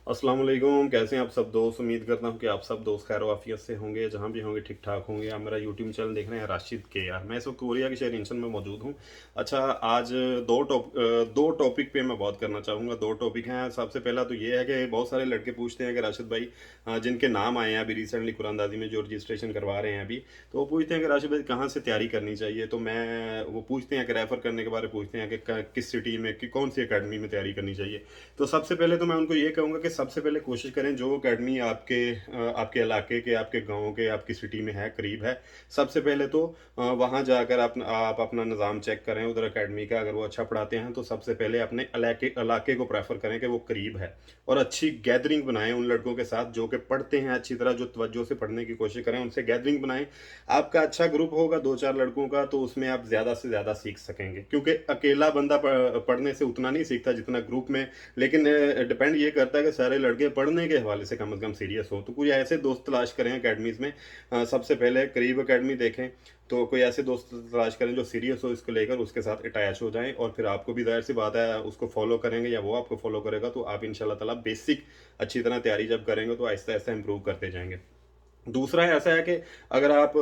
अस्सलाम वालेकुम, कैसे हैं आप सब दोस्त। उम्मीद करता हूं कि आप सब दोस्त खैर आफियत से होंगे, जहां भी होंगे ठीक ठाक होंगे। आप मेरा यूट्यूब चैनल देख रहे हैं राशिद के यार। मैं इस वक्त कोरिया के शहर इंचन में मौजूद हूं। अच्छा, आज दो टॉपिक पे मैं बात करना चाहूँगा। दो टॉपिक हैं। सबसे पहला तो ये है कि बहुत सारे लड़के पूछते हैं कि राशिद भाई, जिनके नाम आए हैं अभी रिसेंटली कुरानदाजी में जो रजिस्ट्रेशन करवा रहे हैं अभी, तो वो पूछते हैं कि राशिद भाई कहाँ से तैयारी करनी चाहिए। तो मैं वो पूछते हैं कि रेफ़र करने के बारे में पूछते हैं कि किस सिटी में कि कौन सी अकेडमी में तैयारी करनी चाहिए। तो सबसे पहले तो मैं उनको ये कहूँगा कि सबसे पहले कोशिश करें जो अकेडमी आपके इलाके के, आपके गांव के, आपकी सिटी में है, करीब है। सबसे पहले तो वहाँ जाकर आप अपना निज़ाम चेक करें उधर अकेडमी का। अगर वो अच्छा पढ़ाते हैं तो सबसे पहले अपने इलाके को प्रेफर करें कि वो करीब है, और अच्छी गैदरिंग बनाएं उन लड़कों के साथ जो कि पढ़ते हैं अच्छी तरह, जो तवज्जो से पढ़ने की कोशिश करें, उनसे गैदरिंग बनाएं। आपका अच्छा ग्रुप होगा दो चार लड़कों का, तो उसमें आप ज़्यादा से ज़्यादा सीख सकेंगे, क्योंकि अकेला बंदा पढ़ने से उतना नहीं सीखता जितना ग्रुप में। लेकिन डिपेंड ये करता है कि सारे लड़के पढ़ने के हवाले से कम सीरियस हो। तो कोई ऐसे दोस्त तलाश करें अकेडमीज़ में। सबसे पहले करीब अकेडमी देखें, तो कोई ऐसे दोस्त तलाश करें जो सीरियस हो इसको लेकर, उसके साथ अटैच हो जाएं, और फिर आपको भी जाहिर सी बात है उसको फॉलो करेंगे या वो आपको फॉलो करेगा, तो आप इंशाल्लाह ताला बेसिक अच्छी तरह तैयारी जब करेंगे तो आहिस्ता आहिस्ता इंप्रूव करते जाएंगे। दूसरा ऐसा है कि अगर आप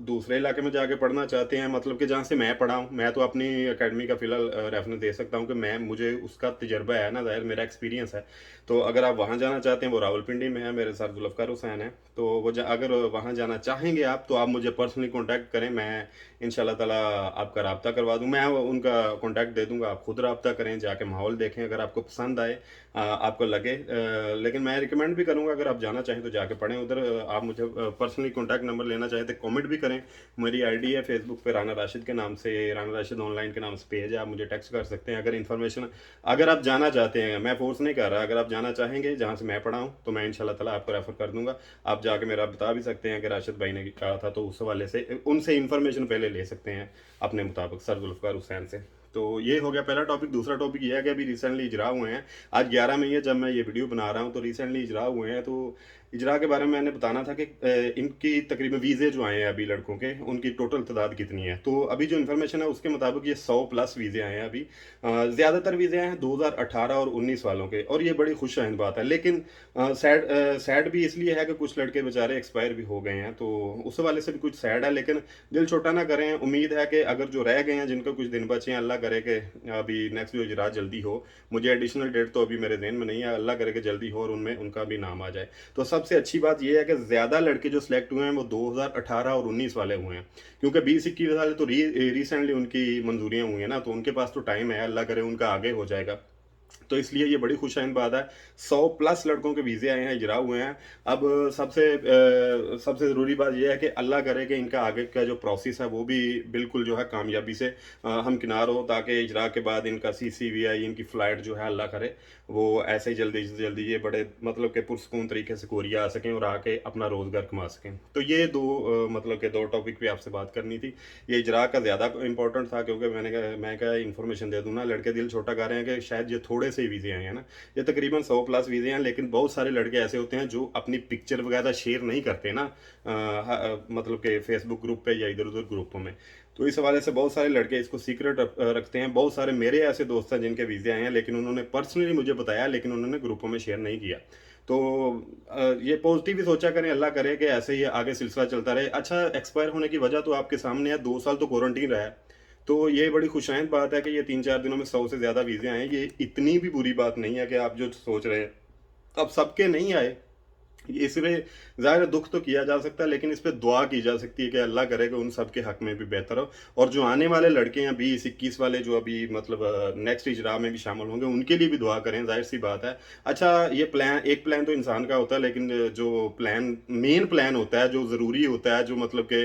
दूसरे इलाके में जाके पढ़ना चाहते हैं, मतलब कि जहाँ से मैं पढ़ा हूँ, मैं तो अपनी एकेडमी का फ़िलहाल रेफरेंस दे सकता हूँ कि मुझे उसका तजर्बा है ना, ज़ाहिर मेरा एक्सपीरियंस है। तो अगर आप वहाँ जाना चाहते हैं, वो रावलपिंडी में है, मेरे सर जुल्फ़कार हुसैन है। तो अगर वहाँ जाना चाहेंगे आप, तो आप मुझे पर्सनली कॉन्टैक्ट करें, मैं इंशाल्लाह ताला आपका राब्ता करवा दूँ। मैं उनका कॉन्टैक्ट दे दूँगा, आप खुद राब्ता करें, जाके माहौल देखें, अगर आपको पसंद आए, आपको लगे। लेकिन मैं रिकमेंड भी करूँगा अगर आप जाना चाहें तो जाके पढ़ें उधर। आप मुझे पर्सनली कॉन्टैक्ट नंबर लेना चाहें तो कमेंट भी करें। मेरी आईडी है फेसबुक पे राना राशिद के नाम से, राना राशिद ऑनलाइन के नाम से पेज है, आप मुझे टेक्स्ट कर सकते हैं। अगर आप जाना चाहते हैं, मैं फोर्स नहीं कर रहा, अगर आप जाना चाहेंगे जहाँ से मैं पढ़ा हूँ, तो मैं इंशाल्लाह ताला आपको रेफर कर दूंगा। आप जाके मेरा बता भी सकते हैं कि राशिद भाई ने कहा था, तो उस हवाले से उनसे इन्फॉर्मेशन पहले ले सकते हैं अपने मुताबिक, सर जुल्फ़कार हुसैन से। तो ये हो गया पहला टॉपिक। दूसरा टॉपिक ये है कि अभी रिसेंटली इजरा हुए हैं। आज 11 मई है जब मैं ये वीडियो बना रहा हूँ, तो रिसेंटली इजरा हुए हैं। तो इजरा के बारे में मैंने बताना था कि इनकी तकरीबन वीज़े जो आए हैं अभी लड़कों के, उनकी टोटल तादाद कितनी है। तो अभी जो इन्फॉर्मेशन है उसके मुताबिक ये 100 प्लस वीज़े आए हैं अभी। ज़्यादातर वीज़े आए हैं 2018 और 19 वालों के, और ये बड़ी खुश आइंद बात है। लेकिन सैड भी इसलिए है कि कुछ लड़के बेचारे एक्सपायर भी हो गए हैं, तो उस वाले से भी कुछ सैड है। लेकिन दिल छोटा ना करें, उम्मीद है कि अगर जो रह गए हैं, जिनको कुछ दिन बचे हैं, अल्लाह करे कि अभी नेक्स्ट जो इजरात जल्दी हो। मुझे एडिशनल डेट तो अभी मेरे जहन में नहीं है, अल्लाह करे कि जल्दी हो और उनमें उनका भी नाम आ जाए। तो सबसे अच्छी बात यह है कि ज़्यादा लड़के जो सिलेक्ट हुए हैं वो 2018 और 19 वाले हुए हैं, क्योंकि 20-21 वाले तो रिसेंटली उनकी मंजूरियाँ हुई हैं ना, तो उनके पास तो टाइम है, अल्लाह करे उनका आगे हो जाएगा। तो इसलिए ये बड़ी खुशाइन बात है। 100 प्लस लड़कों के वीज़े आए हैं, इजरा हुए हैं। अब सबसे ज़रूरी बात यह है कि अल्लाह करे कि इनका आगे का जो प्रोसेस है वो भी बिल्कुल जो है कामयाबी से हमकिनार हो, ताकि इजरा के बाद इनका CCVI, इनकी फ़्लाइट जो है अल्लाह करे वो ऐसे ही जल्दी से जल्दी ये बड़े मतलब के पुरसकून तरीके से कोरिया आ सकें और आके अपना रोज़गार कमा सकें। तो ये मतलब के दो टॉपिक पे आपसे बात करनी थी। ये इजरा का ज़्यादा इंपॉर्टेंट था, क्योंकि मैं क्या इन्फॉर्मेशन दे दूँ ना, लड़के दिल छोटा कर रहे हैं कि शायद ये थोड़े से ही वीज़े आए हैं ना। ये तकरीबन 100 प्लस वीज़े हैं, लेकिन बहुत सारे लड़के ऐसे होते हैं जो अपनी पिक्चर वगैरह शेयर नहीं करते ना, मतलब कि फेसबुक ग्रुप पे या इधर उधर ग्रुपों में। तो इस हवाले से बहुत सारे लड़के इसको सीक्रेट रखते हैं। बहुत सारे मेरे ऐसे दोस्त हैं जिनके वीज़े आए हैं, लेकिन उन्होंने पर्सनली मुझे बताया, लेकिन उन्होंने ग्रुपों में शेयर नहीं किया। तो ये पॉजिटिव ही सोचा करें, अल्लाह करे कि ऐसे ही आगे सिलसिला चलता रहे। अच्छा, एक्सपायर होने की वजह तो आपके सामने है, 2 साल तो क्वारंटीन रहा है। तो ये बड़ी खुशाइंद बात है कि ये 3-4 दिनों में 100 से ज़्यादा वीज़े आए हैं। ये इतनी भी बुरी बात नहीं है कि आप जो सोच रहे हैं। अब सबके नहीं आए, इसमें ज़ाहिर है दुख तो किया जा सकता है, लेकिन इस पे दुआ की जा सकती है कि अल्लाह करे कि उन सब के हक में भी बेहतर हो। और जो आने वाले लड़के हैं 20-21 वाले, जो अभी मतलब नेक्स्ट इजरा में भी शामिल होंगे, उनके लिए भी दुआ करें, ज़ाहिर सी बात है। अच्छा, ये एक प्लान तो इंसान का होता है, लेकिन जो मेन प्लान होता है, जो ज़रूरी होता है, जो मतलब कि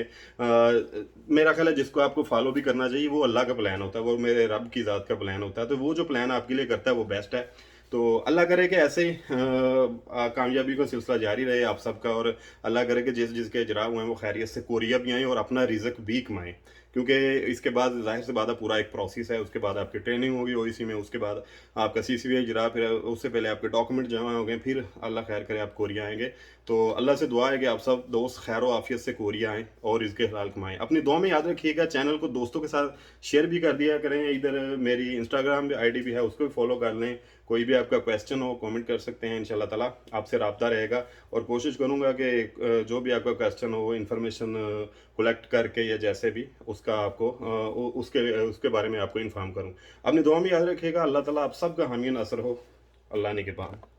मेरा ख्याल है जिसको आपको फॉलो भी करना चाहिए, वो अल्लाह का प्लान होता है, वो मेरे रब की ज़ात का प्लान होता है। तो वो जो प्लान आपके लिए करता है वो बेस्ट है। तो अल्लाह करे कि ऐसे ही कामयाबी का सिलसिला जारी रहे आप सबका, और अल्लाह करे कि जिसके इजरा हुए हैं वो खैरियत से कोरिया भी आएँ और अपना रिज़्क भी कमाएँ। क्योंकि इसके बाद ज़ाहिर सी बात है पूरा एक प्रोसेस है, उसके बाद आपकी ट्रेनिंग होगी ओईसी में, उसके बाद आपका CCVI इजरा, फिर उससे पहले आपके डॉक्यूमेंट जमा हो गए, फिर अल्लाह खैर करे आप कोरिया आएंगे। तो अल्लाह से दुआ है कि आप सब दोस्त खैर आफियत से कोरिया आएँ और इसके हलाल कमाएँ। अपनी दुआ में याद रखिएगा, चैनल को दोस्तों के साथ शेयर भी कर दिया करें। इधर मेरी इंस्टाग्राम आईडी भी है, उसको भी फॉलो कर लें। कोई भी आपका क्वेश्चन हो कमेंट कर सकते हैं, इंशाल्लाह ताला आपसे रब्ता रहेगा। और कोशिश करूँगा कि जो भी आपका क्वेश्चन हो वो इन्फॉर्मेशन कलेक्ट करके या जैसे भी उसका आपको उसके उसके बारे में आपको इन्फॉर्म करूँ। अपनी दुआ में याद रखिएगा। अल्लाह ताला आप सबका हामी नासर हो। अल्लाह ने के पास।